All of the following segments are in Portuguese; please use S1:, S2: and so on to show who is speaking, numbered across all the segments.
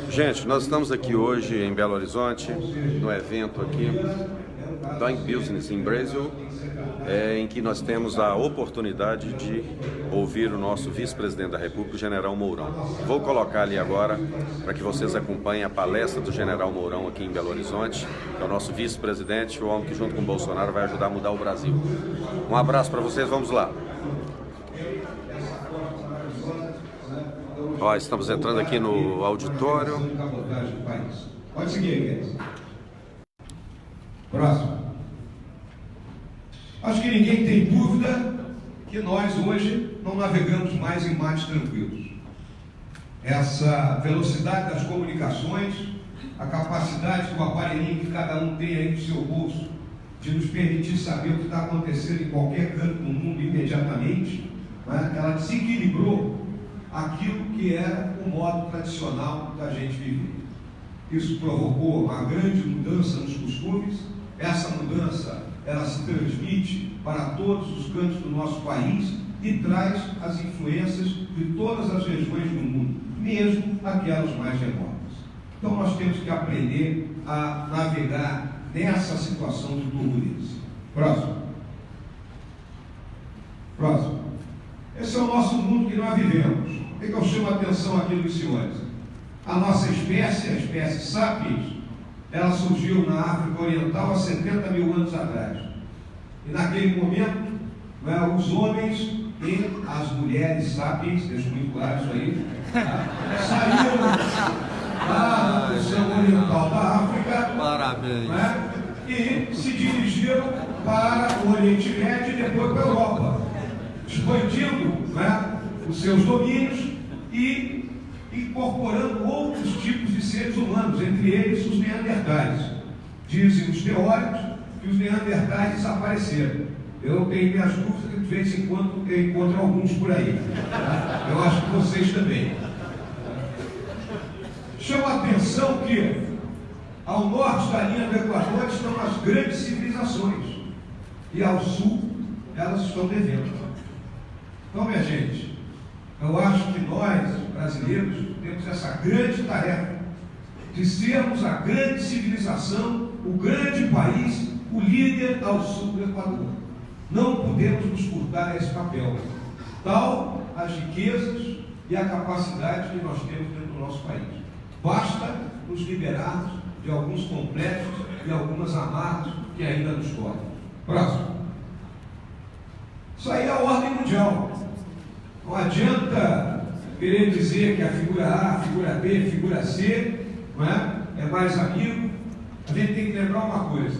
S1: Gente, nós estamos aqui hoje em Belo Horizonte, no evento aqui, Doing Business in Brazil, em que nós temos a oportunidade de ouvir o nosso vice-presidente da República, o General Mourão. Vou colocar ali agora para que vocês acompanhem a palestra do General Mourão aqui em Belo Horizonte, que é o nosso vice-presidente, o homem que junto com o Bolsonaro vai ajudar a mudar o Brasil. Um abraço para vocês, vamos lá. Ó, estamos entrando aqui no auditório.
S2: Pode seguir aí, Guedes. Próximo. Acho que ninguém tem dúvida que nós hoje não navegamos mais em mares tranquilos. Essa velocidade das comunicações, a capacidade do aparelhinho que cada um tem aí no seu bolso de nos permitir saber o que está acontecendo em qualquer canto do mundo imediatamente, né? Ela desequilibrou aquilo que era o modo tradicional da gente viver. Isso provocou uma grande mudança nos costumes. Essa mudança, ela se transmite para todos os cantos do nosso país e traz as influências de todas as regiões do mundo, mesmo aquelas mais remotas. Então nós temos que aprender a navegar nessa situação de turbulência. Próximo. Próximo. Esse é o nosso mundo que nós vivemos. O que eu chamo a atenção aqui dos senhores? A nossa espécie, a espécie sapiens, ela surgiu na África Oriental há 70 mil anos atrás. E naquele momento, né, os homens e as mulheres sapiens, deixa muito claro isso aí, saíram da região oriental da África.
S3: Parabéns.
S2: Né, e se dirigiram para o Oriente Médio e depois para a Europa, expandindo, né, os seus domínios e incorporando outros tipos de seres humanos, entre eles os neandertais. Dizem os teóricos que os neandertais desapareceram. Eu tenho minhas dúvidas que de vez em quando eu encontro alguns por aí. Tá? Eu acho que vocês também. Chama a atenção que ao norte da linha do Equador estão as grandes civilizações e ao sul elas estão devendo. Então, minha gente, eu acho que nós, brasileiros, temos essa grande tarefa de sermos a grande civilização, o grande país, o líder ao sul do Equador. Não podemos nos furtar a esse papel. Tal as riquezas e a capacidade que nós temos dentro do nosso país. Basta nos liberarmos de alguns complexos e algumas amarras que ainda nos correm. Próximo. Isso aí é a ordem mundial. Não adianta querer dizer que a figura A, a figura B, a figura C, não é mais amigo. A gente tem que lembrar uma coisa: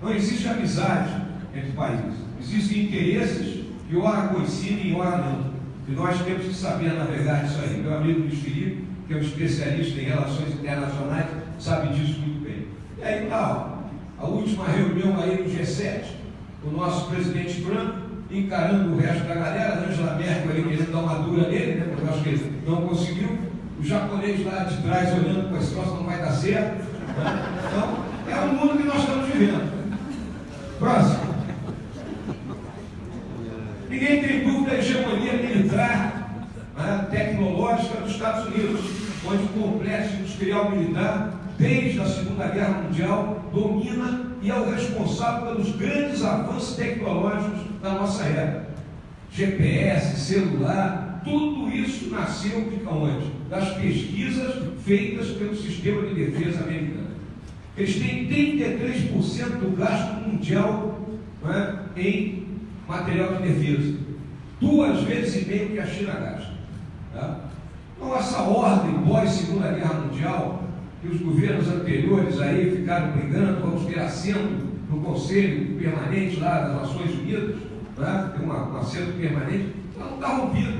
S2: não existe amizade entre países, existem interesses que ora coincidem e ora não. E nós temos que saber navegar isso aí. Meu amigo Luiz Felipe, que é um especialista em relações internacionais, sabe disso muito bem. E aí tá, a última reunião aí no G7, o nosso presidente Trump encarando o resto da galera, Angela Merkel ali querendo dar uma dura nele, né, porque eu acho que ele não conseguiu, o japonês lá de trás olhando para esse troço, não vai dar certo, né? Então, é o mundo que nós estamos vivendo. Próximo. Ninguém tem dúvida da hegemonia militar, né, tecnológica dos Estados Unidos, onde o complexo industrial militar, desde a Segunda Guerra Mundial, domina e é o responsável pelos grandes avanços tecnológicos da nossa era. GPS, celular, tudo isso nasceu de onde? Das pesquisas feitas pelo sistema de defesa americano. Eles têm 33% do gasto mundial, né, em material de defesa. 2,5 vezes que a China gasta. Tá? Então essa ordem pós-Segunda Guerra Mundial, que os governos anteriores aí ficaram brigando, vamos ter assento no Conselho Permanente lá das Nações Unidas, né? Tem um assento permanente, ela não está rompida.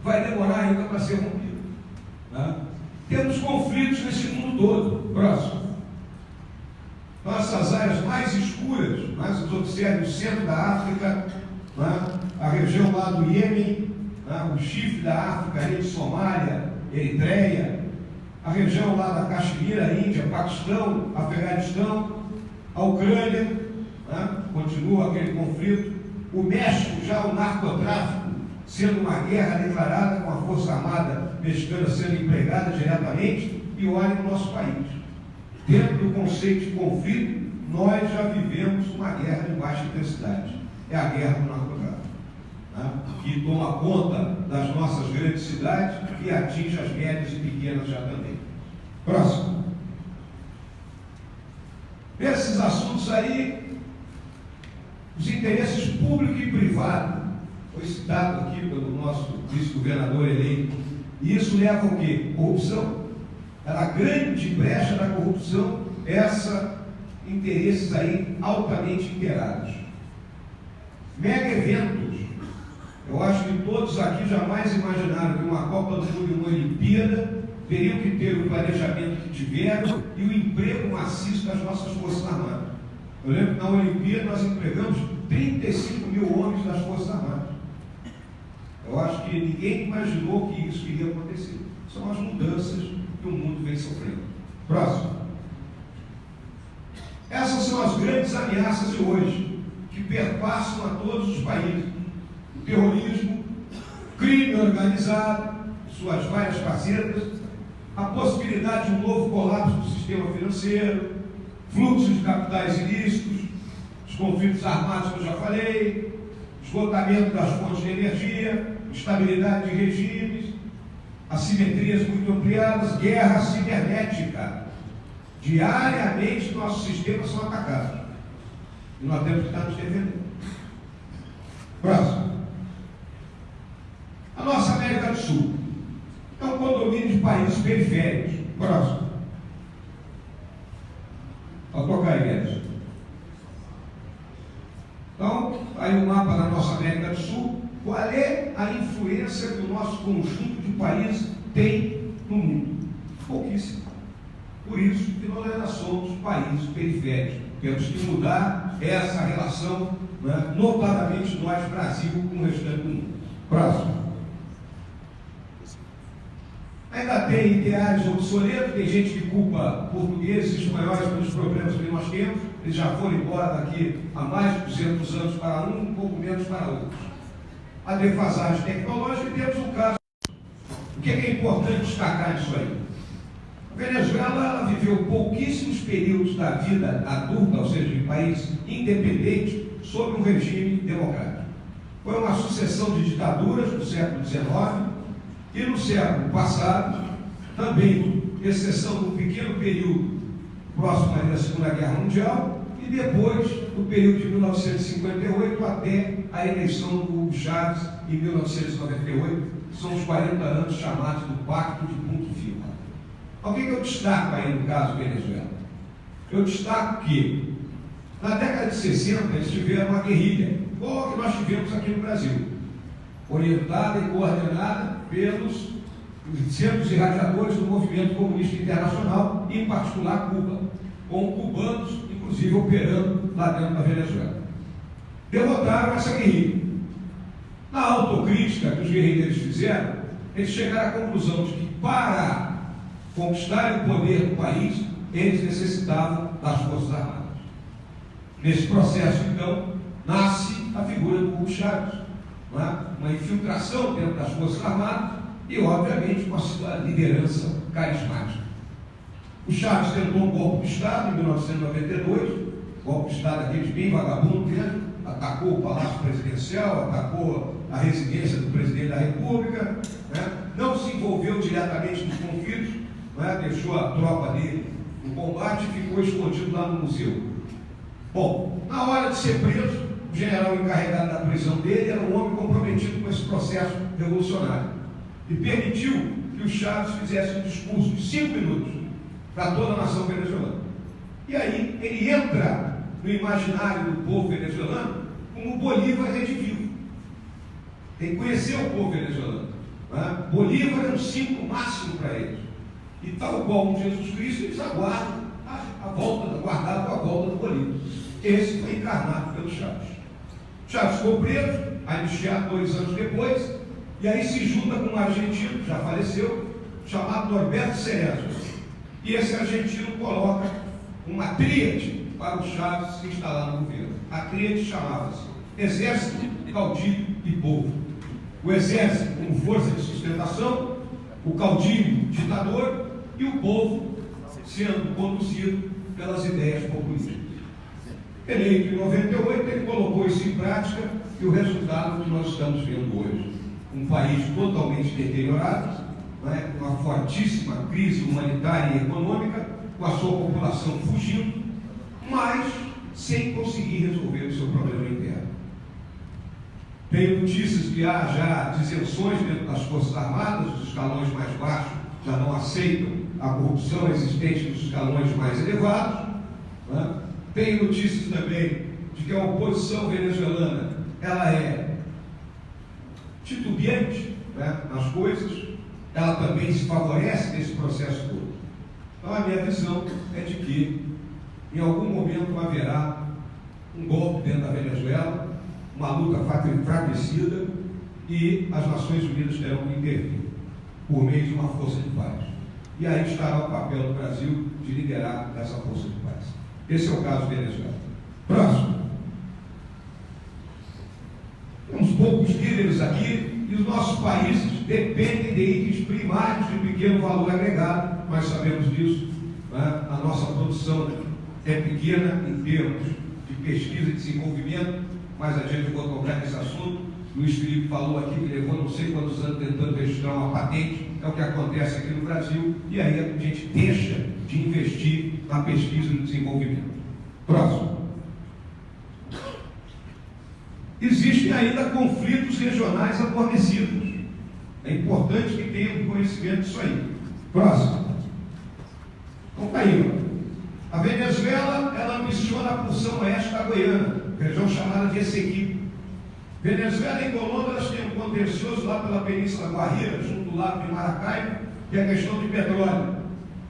S2: Vai demorar ainda para ser rompida. Né? Temos conflitos nesse mundo todo. Próximo. Nossas áreas mais escuras, mas os observem o centro da África, né? A região lá do Iêmen, né? O chifre da África, ali de Somália, Eritreia, a região lá da Caxemira, Índia, Paquistão, Afeganistão, a Ucrânia, né? Continua aquele conflito, o México, já o narcotráfico sendo uma guerra declarada com a Força Armada mexicana sendo empregada diretamente, e olhem no nosso país. Dentro do conceito de conflito, nós já vivemos uma guerra de baixa intensidade. É a guerra do narcotráfico, né? Que toma conta das nossas grandes cidades e atinge as médias e pequenas já também. Próximo. Nesses assuntos aí, os interesses público e privado, foi citado aqui pelo nosso vice-governador eleito, e isso leva ao quê? Corrupção. A grande brecha da corrupção, interesses aí altamente inteirados. Mega eventos. Eu acho que todos aqui jamais imaginaram que uma Copa do Mundo e uma Olimpíada teriam que ter o planejamento que tiveram e o emprego maciço das nossas Forças Armadas. Eu lembro que na Olimpíada nós empregamos 35 mil homens das Forças Armadas. Eu acho que ninguém imaginou que isso iria acontecer. São as mudanças que o mundo vem sofrendo. Próximo. Essas são as grandes ameaças de hoje, que perpassam a todos os países. O terrorismo, crime organizado, suas várias facetas, a possibilidade de um novo colapso do sistema financeiro, fluxos de capitais ilícitos, os conflitos armados que eu já falei, esgotamento das fontes de energia, instabilidade de regimes, assimetrias muito ampliadas, guerra cibernética. Diariamente nossos sistemas são atacados. E nós temos que estar nos defendendo. Próximo. A nossa América do Sul é um condomínio de países periféricos. Próximo. Pode tocar aí, Edson. Então, aí o mapa da nossa América do Sul. Qual é a influência que o nosso conjunto de países tem no mundo? Pouquíssimo. Por isso que nós ainda somos países periféricos. Temos que mudar essa relação, né? Notadamente nós, Brasil, com o restante do mundo. Próximo. Ainda tem ideais obsoletos, tem gente que culpa portugueses e espanhóis pelos problemas que nós temos. Eles já foram embora daqui há mais de 200 anos para um pouco menos para outros. A defasagem tecnológica, e temos um caso. O que é importante destacar nisso aí? A Venezuela ela viveu pouquíssimos períodos da vida adulta, ou seja, de país independente, sob um regime democrático. Foi uma sucessão de ditaduras no século XIX e no século passado, também, exceção de um pequeno período próximo da Segunda Guerra Mundial, e depois, no período de 1958 até a eleição do Hugo Chávez em 1998, são os 40 anos chamados do Pacto de Ponto Firme. O que eu destaco aí no caso Venezuela? Eu destaco que, na década de 60, eles tiveram uma guerrilha, igual a que nós tivemos aqui no Brasil, orientada e coordenada pelos centros irradiadores do movimento comunista internacional, em particular Cuba, com cubanos, inclusive, operando lá dentro da Venezuela. Derrotaram essa guerrilha. Na autocrítica que os guerrilheiros fizeram, eles chegaram à conclusão de que, para conquistarem o poder do país, eles necessitavam das Forças Armadas. Nesse processo, então, nasce a figura do Hugo Chávez, uma infiltração dentro das Forças Armadas e, obviamente, com a sua liderança carismática. O Chávez tentou um golpe de Estado em 1992, golpe de Estado aqueles bem vagabundo dentro, atacou o Palácio Presidencial, atacou a residência do presidente da República, não se envolveu diretamente nos conflitos, deixou a tropa ali no combate e ficou escondido lá no museu. Bom, na hora de ser preso, o general encarregado da prisão dele era um homem comprometido com esse processo revolucionário e permitiu que o Chávez fizesse um discurso de 5 minutos para toda a nação venezuelana. E aí ele entra no imaginário do povo venezuelano como Bolívar redivivo. Tem que conhecer o povo venezuelano. Bolívar é um símbolo máximo para eles. E tal qual um Jesus Cristo, eles aguardam aguardavam a volta do Bolívar. Esse foi encarnado pelo Chávez. Chávez ficou preso, anistiado 2 anos depois, e aí se junta com um argentino, já faleceu, chamado Norberto Cerezo. E esse argentino coloca uma tríade para o Chávez se instalar no governo. A tríade chamava-se Exército, Caudilho e Povo. o exército como força de sustentação, o caudilho ditador e o povo sendo conduzido pelas ideias populistas. Eleito em 98, ele colocou isso em prática e o resultado que nós estamos vendo hoje. Um país totalmente deteriorado, né, uma fortíssima crise humanitária e econômica, com a sua população fugindo, mas sem conseguir resolver o seu problema interno. Tenho notícias que há já disenções dentro das Forças Armadas, os escalões mais baixos já não aceitam a corrupção existente nos escalões mais elevados. Né? Tenho notícias também de que a oposição venezuelana ela é titubeante, né, nas coisas, ela também se favorece nesse processo todo. Então a minha visão é de que em algum momento haverá um golpe dentro da Venezuela, uma luta fratricida e as Nações Unidas terão que intervir por meio de uma força de paz. E aí estará o papel do Brasil de liderar essa força de paz. Esse é o caso da Venezuela. Próximo. Temos poucos líderes aqui e os nossos países dependem de itens primários de pequeno valor agregado. Nós sabemos disso, né? A nossa produção é pequena em termos de pesquisa e desenvolvimento. Mais adiante eu vou tocar nesse assunto. Luiz Felipe falou aqui que levou não sei quantos anos tentando registrar uma patente. É o que acontece aqui no Brasil. E aí a gente deixa de investir na pesquisa e no desenvolvimento. Próximo. Existem ainda conflitos regionais adormecidos. É importante que tenham conhecimento disso aí. Próximo. Então tá aí. A Venezuela, ela ambiciona a porção oeste da Guiana, região chamada de Essequibo. Venezuela e Colômbia, elas têm um contencioso lá pela Península Guajira, junto do lado de Maracaibo, que é a questão de petróleo.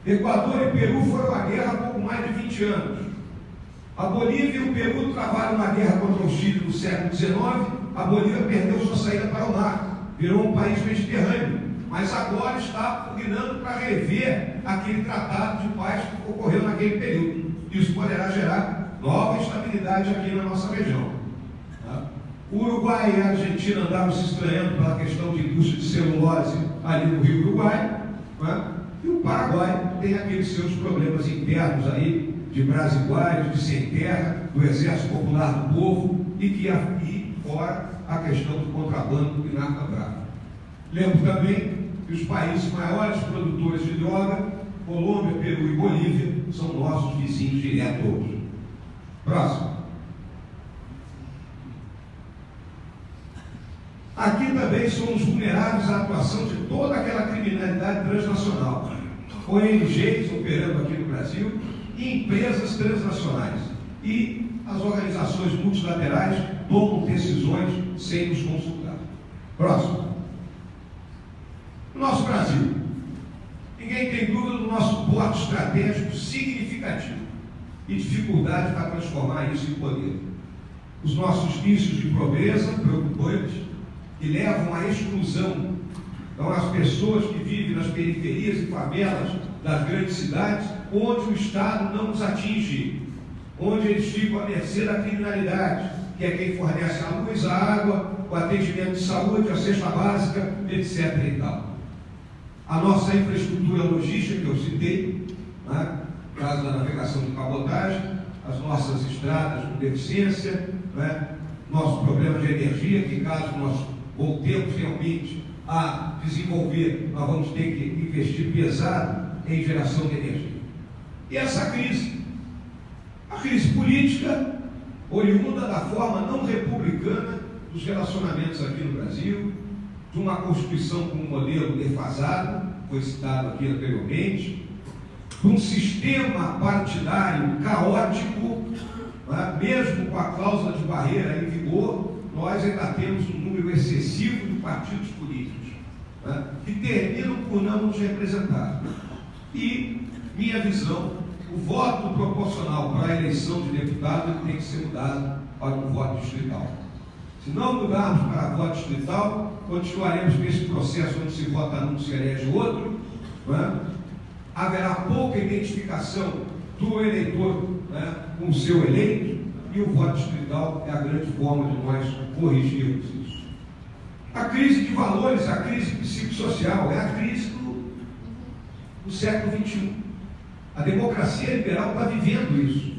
S2: Equador e Peru foram à guerra há pouco mais de 20 anos. A Bolívia e o Peru travaram uma guerra contra o Chile no século XIX. A Bolívia perdeu sua saída para o mar, virou um país mediterrâneo, mas agora está pugnando para rever aquele tratado de paz que ocorreu naquele período. Isso poderá gerar nova estabilidade aqui na nossa região. O Uruguai e a Argentina andaram se estranhando pela questão de indústria de celulose ali no Rio Uruguai, e o Paraguai tem aqueles seus problemas internos aí, de brasiguários, de sem terra, do Exército Popular do Povo, e que aqui fora a questão do contrabando e narcotráfico. Lembro também que os países maiores produtores de droga, Colômbia, Peru e Bolívia, são nossos vizinhos diretos hoje. Próximo. Aqui também somos vulneráveis à atuação de toda aquela criminalidade transnacional, ONGs operando aqui no Brasil e empresas transnacionais. E as organizações multilaterais tomam decisões sem nos consultar. Próximo. No nosso Brasil, ninguém tem dúvida do nosso porte estratégico significativo e dificuldade para transformar isso em poder. Os nossos índices de pobreza preocupantes, que levam à exclusão. Então, as pessoas que vivem nas periferias e favelas das grandes cidades, onde o Estado não os atinge, onde eles ficam à mercê da criminalidade, que é quem fornece a luz, a água, o atendimento de saúde, a cesta básica, etc. e tal. A nossa infraestrutura logística, que eu citei, né? No caso da navegação de cabotagem, as nossas estradas com deficiência, né? Nosso problema de energia, que caso nós voltemos realmente a desenvolver, nós vamos ter que investir pesado em geração de energia. E essa crise, a crise política, oriunda da forma não republicana dos relacionamentos aqui no Brasil, de uma Constituição com um modelo defasado, foi citado aqui anteriormente, de um sistema partidário caótico, né? Mesmo com a cláusula de barreira em vigor, nós ainda temos um número excessivo de partidos políticos, né? Que terminam por não nos representar. E, minha visão, o voto proporcional para a eleição de deputado tem que ser mudado para um voto distrital. Se não mudarmos para voto distrital, continuaremos com esse processo onde se vota num, se elege outro, né? Haverá pouca identificação do eleitor, né, com o seu eleito, e o voto distrital é a grande forma de nós corrigirmos isso. A A crise de valores, a crise psicossocial, é a crise do século XXI. A democracia liberal está vivendo isso.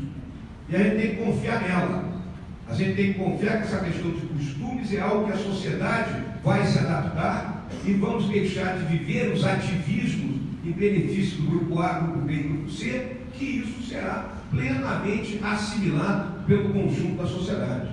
S2: E a gente tem que confiar nela. A gente tem que confiar que essa questão de costumes é algo que a sociedade vai se adaptar e vamos deixar de viver os ativismos em benefício do grupo A, grupo B e grupo C, que isso será plenamente assimilado pelo conjunto da sociedade.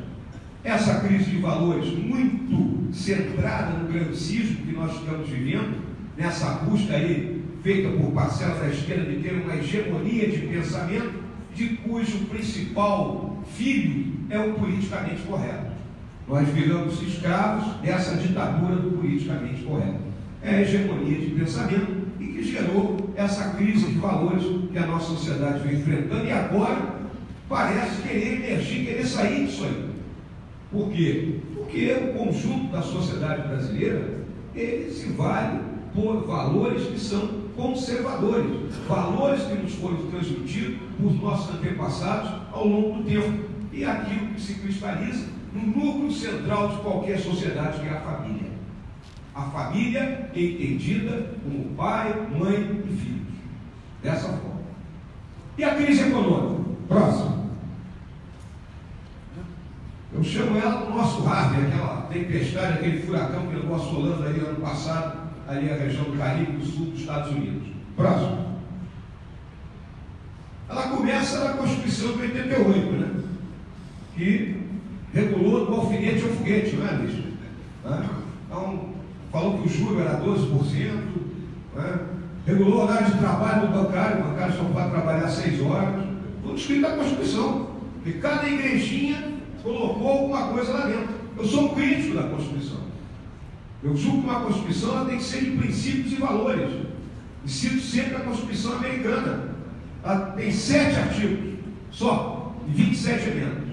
S2: Essa crise de valores muito centrada no grancismo que nós estamos vivendo, nessa busca aí feita por parcela da esquerda de ter uma hegemonia de pensamento, de cujo principal filho é o politicamente correto. Nós viramos escravos dessa ditadura do politicamente correto. É a hegemonia de pensamento e que gerou essa crise de valores que a nossa sociedade vem enfrentando e agora parece querer emergir, querer sair disso aí. Por quê? Porque o conjunto da sociedade brasileira, ele se vale por valores que são conservadores, valores que nos foram transmitidos por nossos antepassados ao longo do tempo, e aquilo que se cristaliza no núcleo central de qualquer sociedade, que é a família. A família é entendida como pai, mãe e filhos. Dessa forma. E a crise econômica? Próximo. Eu chamo ela do nosso Harvey, aquela tempestade, aquele furacão que levou assolando aí ano passado, ali a região do Caribe do sul dos Estados Unidos. Próximo. Ela começa na Constituição de 88, né? Que regulou do alfinete ao foguete, não é, Luiz? Então, falou que o juro era 12%, né? Regulou o horário de trabalho do bancário, o bancário só pode trabalhar 6 horas, tudo escrito na Constituição. E cada igrejinha colocou alguma coisa lá dentro. Eu sou um crítico da Constituição. Eu julgo que uma Constituição ela tem que ser de princípios e valores. E cito sempre a Constituição americana. Ela tem 7 artigos, só, e 27 emendas.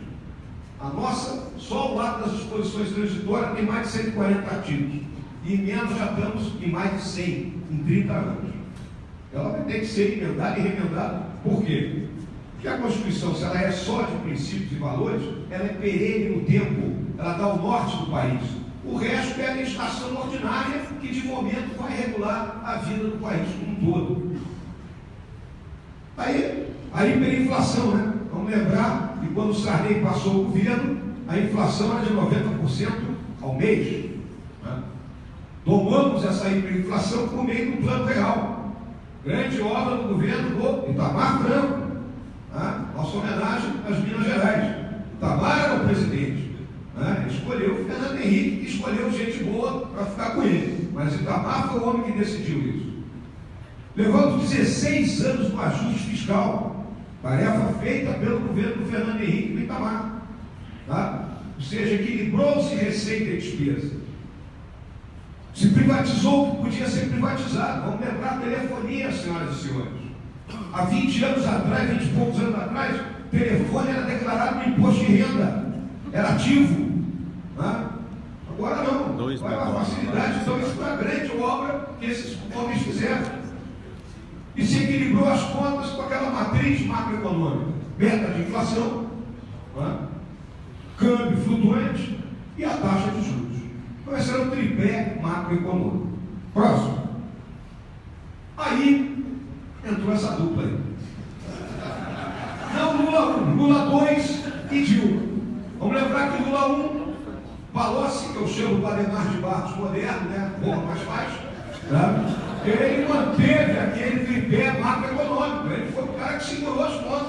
S2: A nossa, só o lado das disposições transitórias tem mais de 140 artigos. E emendas já estamos em mais de 100, em 30 anos. Ela vai ter que ser emendada e remendada. Por quê? Porque a Constituição, se ela é só de princípios e valores, ela é perene no tempo, ela dá o norte do país. O resto é a legislação ordinária que, de momento, vai regular a vida do país como um todo. Aí, a hiperinflação, né? Vamos lembrar que quando o Sarney passou o governo, a inflação era de 90% ao mês. Né? Tomamos essa hiperinflação por meio do Plano Real. Grande obra do governo do Itamar Franco. Nossa homenagem às Minas Gerais. Itamar era o presidente. Ele escolheu o Fernando Henrique, que escolheu gente boa para ficar com ele. Mas Itamar foi o homem que decidiu isso. Levamos 16 anos no ajuste fiscal. Tarefa feita pelo governo do Fernando Henrique do Itamar. Ou seja, equilibrou-se receita e despesa. Se privatizou o que podia ser privatizado. Vamos lembrar a telefonia, senhoras e senhores. Há 20 anos atrás, 20 e poucos anos atrás, o telefone era declarado no imposto de renda, era ativo. Agora não. Agora é uma facilidade. Então, isso foi a grande obra que esses homens fizeram. E se equilibrou as contas com aquela matriz macroeconômica: meta de inflação, câmbio flutuante e a taxa de juros. Então, esse era o tripé macroeconômico. Próximo. Aí entrou essa dupla aí. Não Lula 1, Lula 2 e Dilma. Vamos lembrar que Lula 1, Palocci, que eu chamo o Ademar de Barros moderno, né? Porra mais fácil. Ele manteve aquele tripé macroeconômico. Ele foi o cara que segurou as contas.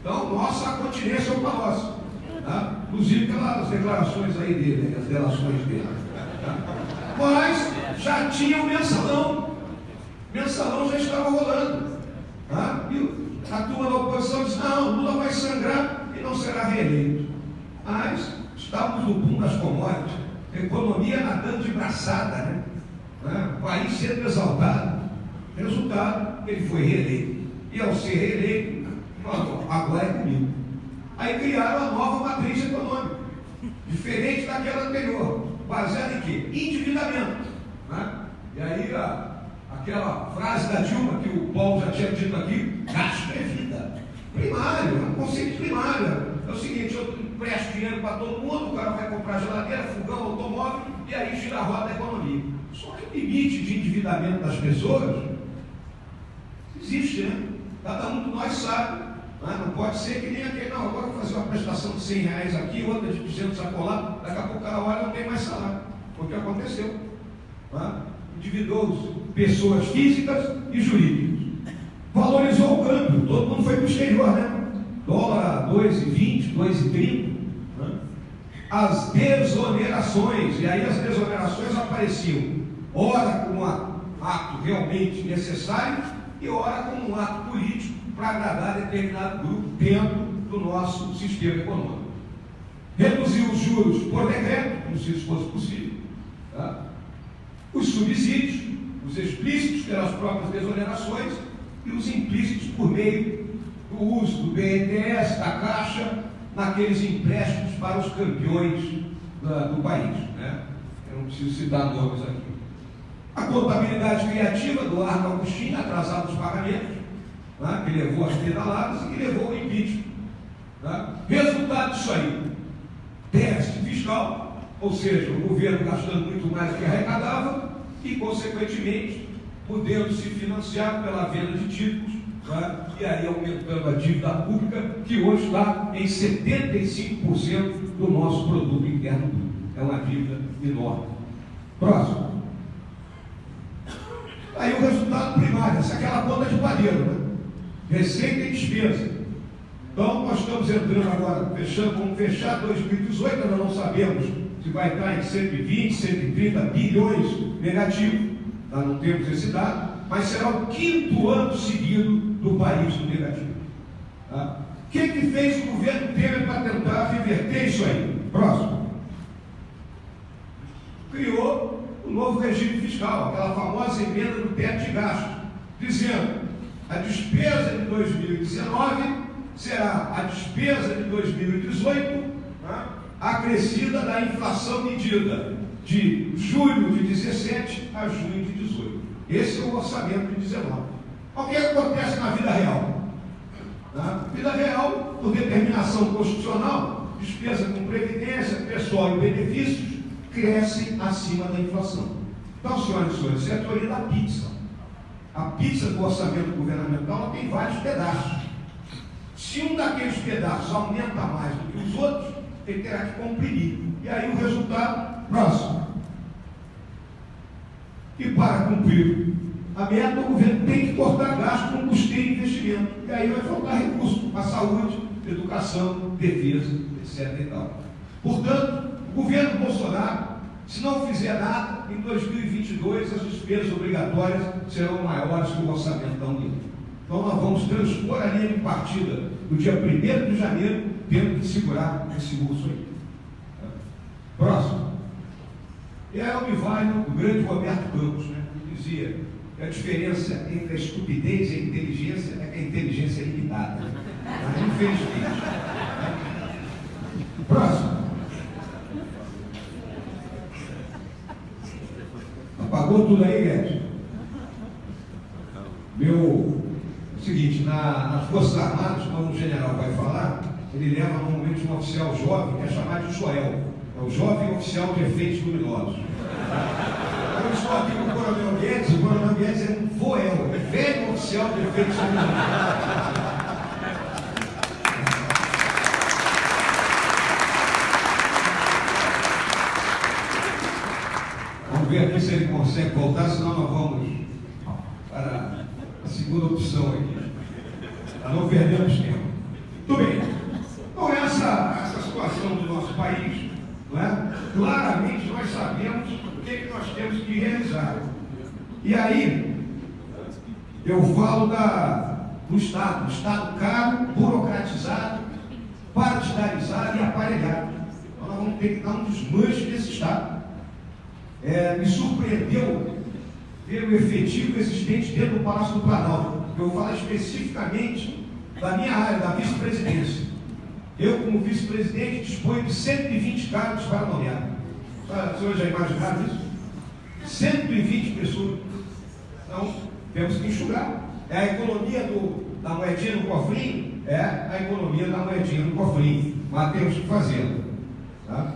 S2: Então, nossa continência é o Palocci. Inclusive pelas declarações aí dele, as delações dele. Mas já tinha o mensalão. O mensalão já estava rolando. E a turma da oposição disse: não, Lula vai sangrar e não será reeleito. Mas estávamos no boom das commodities, a economia nadando de braçada, né? O país sendo exaltado. Resultado, ele foi reeleito. E ao ser reeleito, agora é comigo. Aí criaram a nova matriz econômica, diferente daquela anterior, baseada em quê? Endividamento. E aí aquela frase da Dilma, que o Paulo já tinha dito aqui: gasto é vida. Primário, é um conceito primário. É o seguinte: eu empresto dinheiro para todo mundo, o cara vai comprar geladeira, fogão, automóvel, e aí gira a roda limite de endividamento das pessoas existe, né? Cada um de nós sabe. Não pode ser que nem aquele, não, agora vou fazer uma prestação de R$100 aqui, outra de 200 acolá, daqui a pouco o cara olha, não tem mais salário. Foi o que aconteceu. Endividou pessoas físicas e jurídicas. Valorizou o câmbio, todo mundo foi para o exterior, né? Dólar a 2,20, 2,30. As desonerações, e aí as desonerações apareciam, ora como um ato realmente necessário, e ora como um ato político para agradar determinado grupo dentro do nosso sistema econômico. Reduziu os juros por decreto, como se isso fosse possível. Os subsídios, os explícitos pelas próprias desonerações e os implícitos por meio do uso do BNDES, da Caixa, naqueles empréstimos para os campeões do país. Eu não preciso citar nomes aqui. A contabilidade criativa do Arno Agostinho, atrasado os pagamentos, que levou as pedaladas e que levou ao impeachment. Resultado disso aí, déficit fiscal, ou seja, o governo gastando muito mais do que arrecadava e, consequentemente, podendo se financiar pela venda de títulos, e aí aumentando a dívida pública, que hoje está em 75% do nosso produto interno bruto. É uma dívida enorme. Próximo. Aí o resultado primário, essa é aquela conta de padeiro, receita e despesa. Então nós estamos entrando agora, vamos fechar 2018, ainda não sabemos se vai estar em 120, 130 bilhões negativo, nós não temos esse dado, mas será o 5º ano seguido do país no negativo. O que fez o governo Temer para tentar reverter isso aí? Próximo. Criou o novo regime fiscal, aquela famosa emenda do teto de gasto, dizendo a despesa de 2019 será a despesa de 2018, acrescida da inflação medida de julho de 17 a junho de 18. Esse é o orçamento de 19. O que acontece na vida real? Na vida real, por determinação constitucional, despesa com previdência, pessoal e benefícios crescem acima da inflação. Então, senhoras e senhores, isso é a teoria da pizza. A pizza do orçamento governamental tem vários pedaços. Se um daqueles pedaços aumenta mais do que os outros, ele terá que comprimir. E aí o resultado, próximo. E para cumprir a meta, o governo tem que cortar gasto com custeio e investimento. E aí vai faltar recurso para saúde, educação, defesa, etc. e tal. Portanto, o governo Bolsonaro, se não fizer nada, em 2022 as despesas obrigatórias serão maiores que o orçamento da União. Então nós vamos transpor a linha de partida do dia 1º de janeiro, tendo que segurar esse bolso aí. Próximo. E aí eu me valho do grande Roberto Campos, que dizia que a diferença entre a estupidez e a inteligência é que a inteligência é limitada. Mas infelizmente. Próximo. Apagou tudo aí, Guedes? Seguinte, nas Forças Armadas, quando um general vai falar, ele leva normalmente um oficial jovem, que é chamado de Joel. É o jovem oficial de efeitos luminosos. Eu estou aqui com o Coronel Guedes é um Voel, é velho oficial de efeitos luminosos. Vamos ver aqui se ele consegue voltar, senão nós vamos para a segunda opção aqui. Para não perdermos tempo. Muito bem. Então essa situação do nosso país, claramente nós sabemos o que nós temos que realizar. E aí, eu falo do Estado caro, burocratizado, partidarizado e aparelhado. Então nós vamos ter que dar um desmanche nesse Estado. Me surpreendeu ver o efetivo existente dentro do Palácio do Planalto. Eu vou falar especificamente da minha área, da vice-presidência. Eu, como vice-presidente, disponho de 120 cargos para nomear. Os senhores já imaginaram isso? 120 pessoas. Então, temos que enxugar. É a economia da moedinha no cofrinho? É a economia da moedinha no cofrinho. Mas temos que fazê-la. Tá?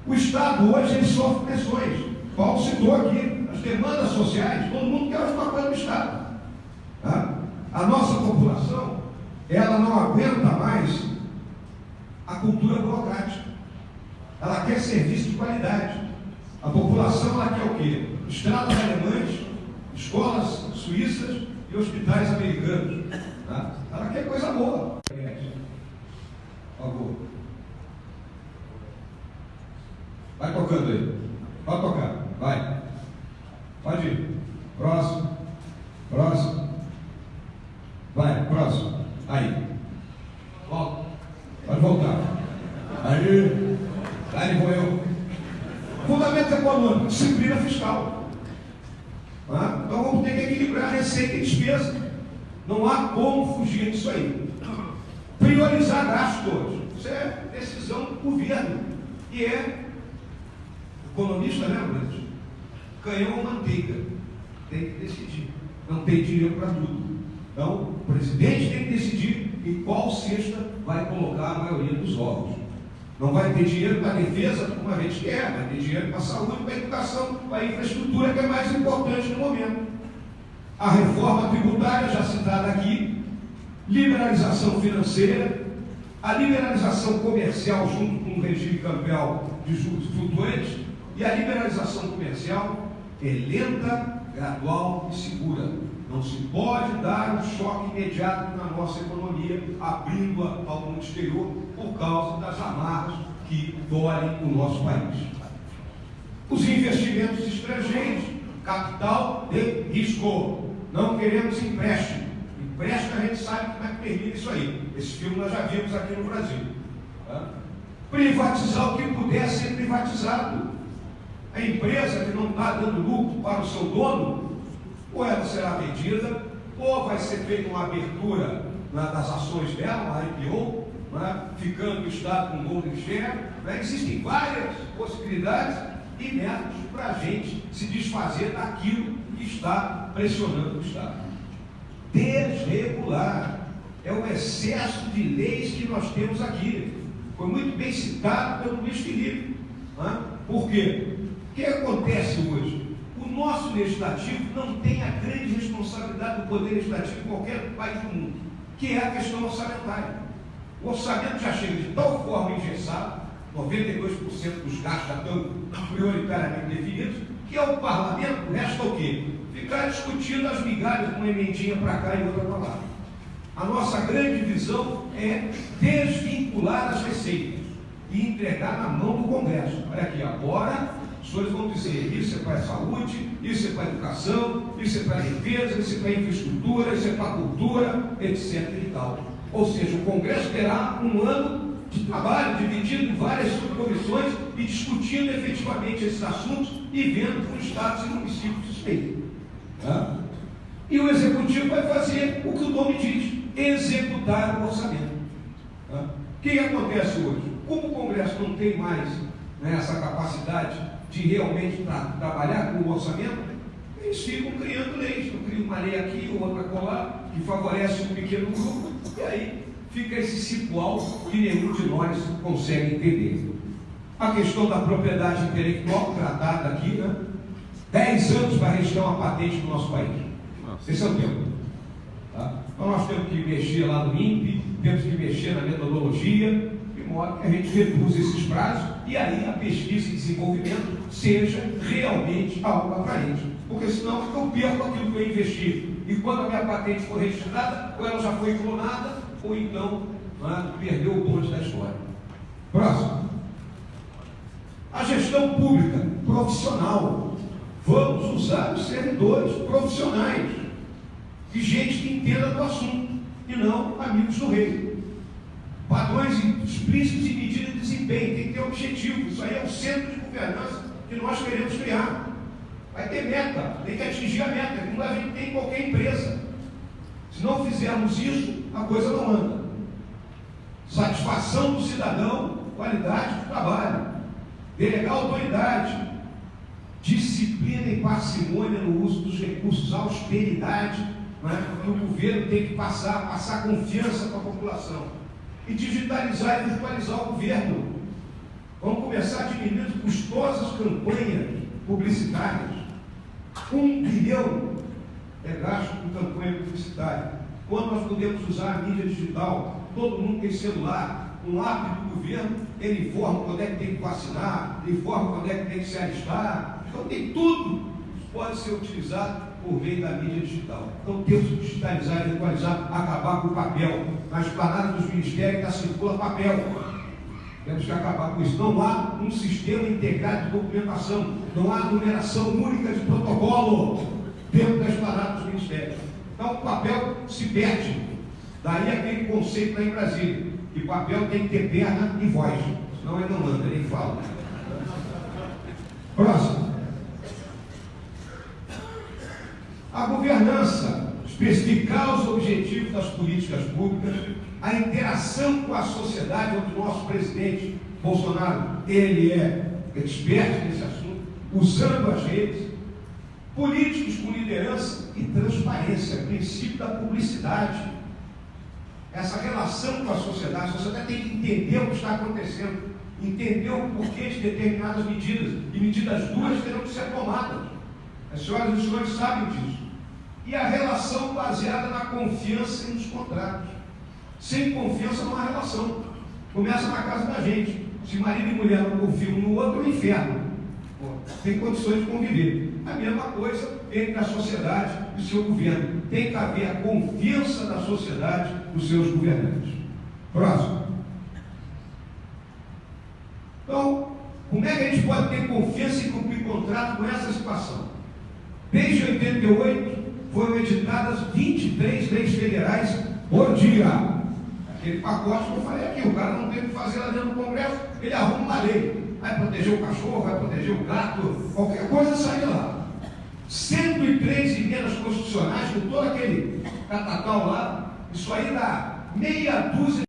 S2: O Estado hoje ele sofre pressões. Paulo citou aqui as demandas sociais, todo mundo quer alguma coisa do Estado. Tá? A nossa população, ela não aguenta mais a cultura burocrática. Ela quer serviço de qualidade. A população, ela quer o quê? Estradas alemães, escolas suíças e hospitais americanos. Tá? Ela quer coisa boa. Por favor. Vai tocando aí. Pode tocar. Vai. Pode ir. Próximo. Próximo. Vai. Próximo. Aí. Volta. Pode voltar. Aí. Aí vou eu. Fundamento econômico. Disciplina fiscal. Tá? Então vamos ter que equilibrar receita e despesa. Não há como fugir disso aí. Priorizar gastos. Isso é decisão do governo. E é economista, lembra? Canhão ou manteiga. Tem que decidir. Não tem dinheiro para tudo. Então, o presidente tem que decidir em qual cesta vai colocar a maioria dos ovos. Não vai ter dinheiro para a defesa, como a gente quer, vai ter dinheiro para a saúde, para a educação, para a infraestrutura, que é mais importante no momento. A reforma tributária, já citada aqui, liberalização financeira, a liberalização comercial junto com o regime cambial de juros flutuantes, e a liberalização comercial é lenta, gradual e segura. Não se pode dar um choque imediato na nossa economia, abrindo-a ao mundo exterior, por causa das amarras que dolem o nosso país. Os investimentos estrangeiros, capital de risco. Não queremos empréstimo. Empréstimo a gente sabe como é que termina isso aí. Esse filme nós já vimos aqui no Brasil. Tá? Privatizar o que puder ser privatizado. A empresa que não está dando lucro para o seu dono, ou ela será vendida, ou vai ser feita uma abertura das ações dela, uma IPO, ficando o Estado com golden share. Existem várias possibilidades e métodos para a gente se desfazer daquilo que está pressionando o Estado. Desregular é o excesso de leis que nós temos aqui. Foi muito bem citado pelo Luiz Felipe. Por quê? O que acontece hoje? O nosso legislativo não tem a grande responsabilidade do poder legislativo em qualquer país do mundo, que é a questão orçamentária. O orçamento já chega de tal forma engessado, 92% dos gastos já estão prioritariamente definidos, que ao parlamento resta o quê? Ficar discutindo as migalhas, uma emendinha para cá e outra para lá. A nossa grande visão é desvincular as receitas e entregar na mão do Congresso. Olha aqui, agora os senhores vão dizer, isso é para a saúde, isso é para a educação, isso é para a defesa, isso é para a infraestrutura, isso é para a cultura, etc. e tal. Ou seja, o Congresso terá um ano de trabalho dividido em várias subcomissões e discutindo efetivamente esses assuntos e vendo com estados e municípios isso aí. E o Executivo vai fazer o que o nome diz, executar o orçamento. O que acontece hoje? Como o Congresso não tem mais essa capacidade de realmente trabalhar com o orçamento, eles ficam criando leis. Então, criam uma lei aqui, outra colar, que favorece um pequeno grupo, e aí fica esse cipual que nenhum de nós consegue entender. A questão da propriedade intelectual, tratada aqui, 10 anos para registrar uma patente no nosso país. Esse é o tempo. Tá? Então nós temos que mexer lá no INPE, temos que mexer na metodologia, de modo que a gente reduza esses prazos e aí a pesquisa e desenvolvimento seja realmente algo atraente. Porque senão eu perco aquilo que eu investi. E quando a minha patente for registrada, ou ela já foi clonada, ou então perdeu o bonde da história. Próximo. A gestão pública profissional. Vamos usar os servidores profissionais e gente que entenda do assunto e não amigos do rei. Padrões explícitos e medidas de desempenho, tem que ter objetivo. Isso aí é o centro de governança que nós queremos criar. Vai ter meta, tem que atingir a meta, como a gente tem em qualquer empresa. Se não fizermos isso, a coisa não anda. Satisfação do cidadão, qualidade do trabalho, delegar autoridade, disciplina e parcimônia no uso dos recursos, austeridade, que o governo tem que passar confiança para a população, e digitalizar e virtualizar o governo. Vamos começar a diminuir custosas campanhas publicitárias. 1 bilhão é gasto com campanha publicitária. Quando nós podemos usar a mídia digital, todo mundo tem celular, um app do governo, ele informa quando é que tem que vacinar, ele informa quando é que tem que se alistar. Então tem tudo que pode ser utilizado por meio da mídia digital. Então temos que digitalizar e atualizar, acabar com o papel. Na esplanada dos ministérios ainda circula papel. Temos que acabar com isso. Não há um sistema integrado de documentação, não há numeração única de protocolo dentro da esplanada dos ministérios. Então o papel se perde. Daí aquele conceito lá em Brasília, que papel tem que ter perna e voz, senão ele não anda, nem fala. Próximo. A governança, especificar os objetivos das políticas públicas, a interação com a sociedade, onde o nosso presidente Bolsonaro, ele é expert nesse assunto, usando as redes, políticos com liderança e transparência, princípio da publicidade. Essa relação com a sociedade tem que entender o que está acontecendo, entender o porquê de determinadas medidas, e medidas duras terão que ser tomadas. As senhoras e os senhores sabem disso. E a relação baseada na confiança e nos contratos. Sem confiança não há relação. Começa na casa da gente. Se marido e mulher não confiam um no outro, é um inferno. Tem condições de conviver. A mesma coisa entre a sociedade e o seu governo. Tem que haver a confiança da sociedade nos seus governantes. Próximo. Então, como é que a gente pode ter confiança em cumprir contrato com essa situação? Desde 88, foram editadas 23 leis federais por dia. Aquele pacote que eu falei aqui, o cara não tem o que fazer lá dentro do Congresso, ele arruma uma lei. Vai proteger o cachorro, vai proteger o gato, qualquer coisa sai lá. 103 emendas constitucionais, com todo aquele catatal lá, isso aí dá meia dúzia